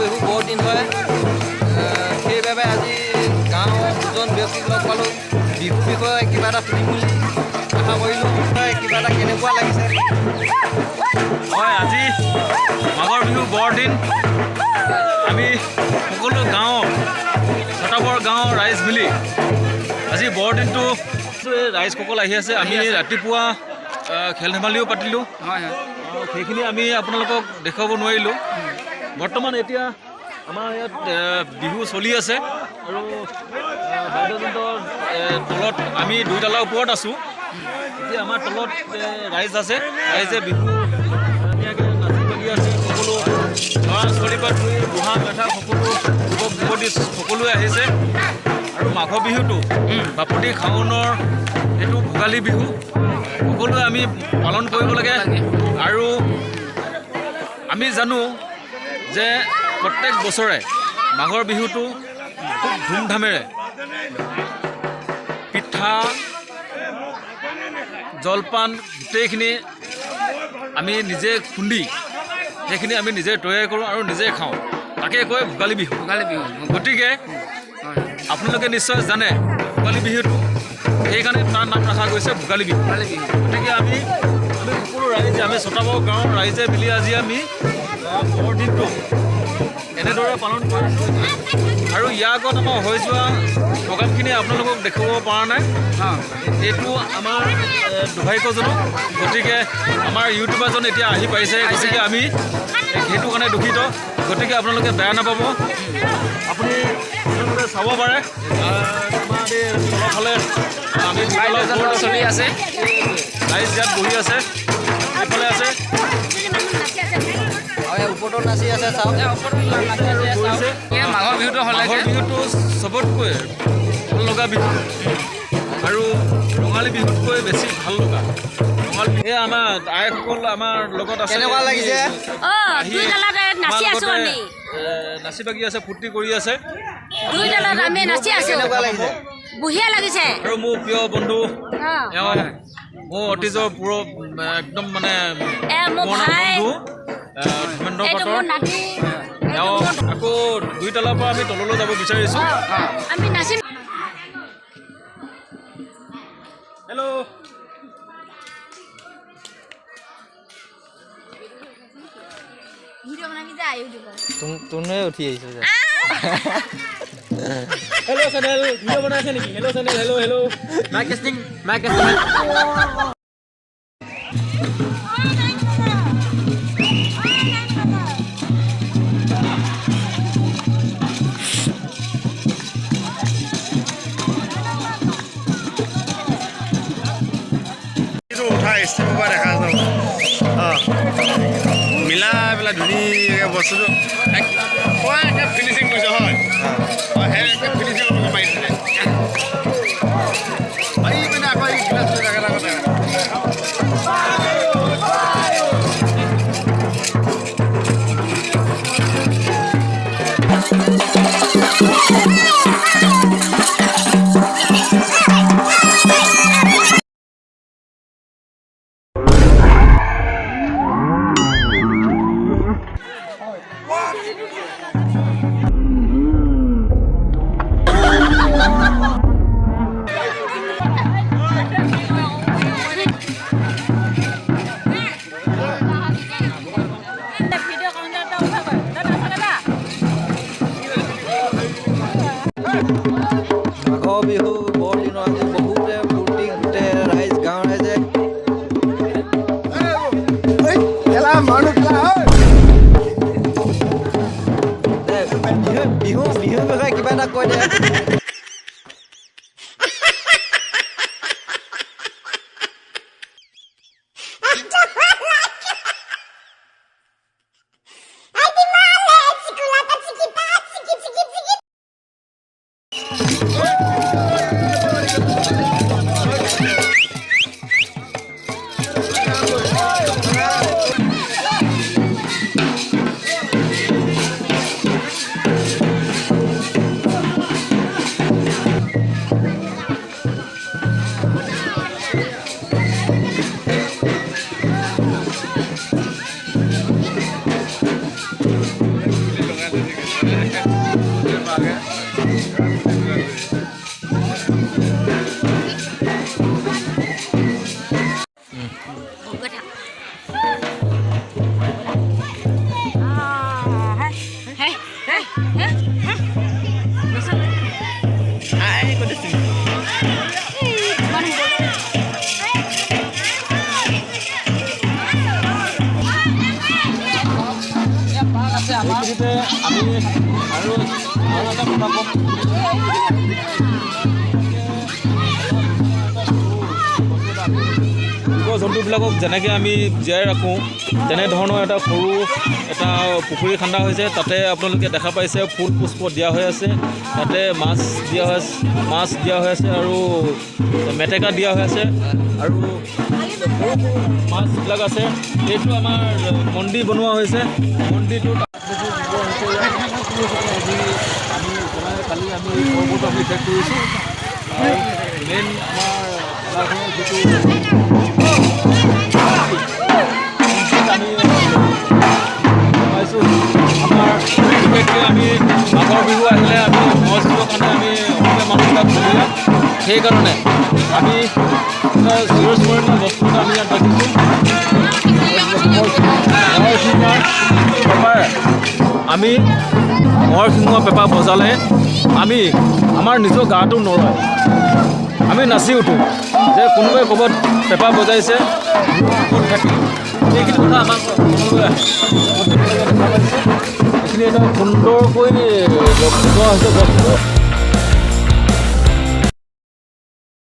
বিহু বহুত দিন হয় সেইবাবে আজি গাঁৱৰ দুজন ব্যক্তিক লগ পালোঁ বিহু বিষয়ে কিবা এটা শুনিম বুলি আশা কৰিলোঁ কিবা এটা কেনেকুৱা লাগিছে হয় আজি মাঘৰ বিহু বৰদিন আমি সকলো গাঁও ছটাবৰ গাঁৱৰ ৰাইজ মিলি আজি বৰদিনটো ৰাইজসকল আহি আছে আমি ৰাতিপুৱা খেল ধেমালিও পাতিলোঁ সেইখিনি আমি আপোনালোকক দেখুৱাব নোৱাৰিলোঁ বৰ্তমান এতিয়া আমাৰ ইয়াত বিহু চলি আছে আৰু বাদ্যযন্ত্ৰৰ তলত আমি দুইতলাৰ ওপৰত আছোঁ এতিয়া আমাৰ তলত ৰাইজ আছে ৰাইজে বিহু ধুনীয়াকৈ নাচি বাগি আছে সকলো ল'ৰা ছোৱালীৰ পৰা ধৰি বুঢ়া মেথা সকলো যুৱক যুৱতী সকলোৱে আহিছে আৰু মাঘ বিহুটো বাপতি খাওনৰ এইটো ভোগালী বিহু সকলোৱে আমি পালন কৰিব লাগে আৰু আমি জানো যে প্ৰত্যেক বছৰে মাঘৰ বিহুটো খুব ধুমধামেৰে পিঠা জলপান গোটেইখিনি আমি নিজে খুন্দি সেইখিনি আমি নিজে তৈয়াৰ কৰোঁ আৰু নিজে খাওঁ তাকে কয় ভোগালী বিহু গতিকে আপোনালোকে নিশ্চয় জানে ভোগালী বিহুটো সেইকাৰণে তাৰ নাম ৰখা গৈছে ভোগালী বিহু গতিকে আমি সকলো ৰাইজে আমি ছটাবৰ গাঁৱৰ ৰাইজে মিলি আজি আমি বৰদিনটো এনেদৰে পালন কৰিছোঁ আৰু ইয়াৰ আগত আমাৰ হৈ যোৱা প্ৰগ্ৰামখিনি আপোনালোকক দেখুৱাব পৰা নাই এইটো আমাৰ দুৰ্ভাগ্যজনক গতিকে আমাৰ ইউটিউবাৰজন এতিয়া আহি পাইছে গতিকে আমি সেইটো কাৰণে দুখিত গতিকে আপোনালোকে বেয়া নাপাব আপুনি চাব পাৰে আমাৰ তলফালে আমি চলি আছে ৰাইজ ইয়াত বহি আছে এইফালে আছে ওপৰতো নাচি আছে চাওক মাঘৰ বিহুটো চবতকৈ ভাল লগা বিহু আৰু ৰঙালী বিহুতকৈ বেছি ভাল লগা এই আমাৰ আইসকল আমাৰ লগত আছে কেনেকুৱা লাগিছে নাচি বাগি আছে ফূৰ্তি কৰি আছে বঢ়িয়া লাগিছে আৰু মোৰ প্ৰিয় বন্ধু মোৰ অতীজৰ পুৰ একদম মানে বন্ধু ধৰ্মেন্দ্ৰ পাটৰ আকৌ দুইতলাৰ পৰা আমি তললৈ যাব বিচাৰিছোঁ আমি নাচিম হেল্ল' তোনে উঠি আহিছে হেল্ল' চেনেল ভিডিঅ' বনাইছে নেকি hello' channel hello' mike testing দেখা যাব মিলাই পেলাই ধুনীয়াকৈ বস্তুটো ফিনিচিং কৰিছে হয় সেই ফিনিচিং মাৰিছিলে পিনে আকৌ এই গিলাচ মাঘৰ বিহু বৰদিনৰ আজি বহুতে ফূৰ্তি গোটেই ৰাইজ গাঁৱৰ ৰাইজে বিহু বিষয়ে কিবা এটা কৈ দে এইখিনিতে আমি আৰু এটা কথা ক'ম জীৱ জন্তুবিলাকক যেনেকৈ আমি জীয়াই ৰাখোঁ তেনেধৰণৰ এটা সৰু এটা পুখুৰী খান্দা হৈছে। তাতে আপোনালোকে দেখা পাইছে ফুল পুষ্প দিয়া হৈ আছে, তাতে মাছ দিয়া হৈ আছে আৰু মেটেকা দিয়া হৈ আছে আৰু সৰু সৰু মাছবিলাক আছে। এইটো আমাৰ মন্দিৰ বনোৱা হৈছে। মন্দিৰটোত কালি আমি পৰ্বত আমি শেষ কৰিছোঁ। মেইন আমাৰ যিটো আমি পাইছোঁ, আমাৰ বিশেষকৈ আমি মাঘৰ বিহু আহিলে আমি মজ দিবৰ কাৰণে আমি অসমীয়া মানুহবিলাক ধুনীয়া, সেইকাৰণে আমি চিৰস্মৰণীয় বস্তু এটা আমি ইয়াত ৰাখিছোঁ। আমি মহৰ শিঙৰ পেঁপা বজালে আমি আমাৰ নিজৰ গাটো নৰয়, আমি নাচি উঠোঁ যে কোনোবাই ক'ৰবাত পেঁপা বজাইছে ক'ত থাকি, এইখিনি কথা আমাক মনলৈ আহে। এইখিনি এটা সুন্দৰকৈ বনোৱা হৈছে বস্তু।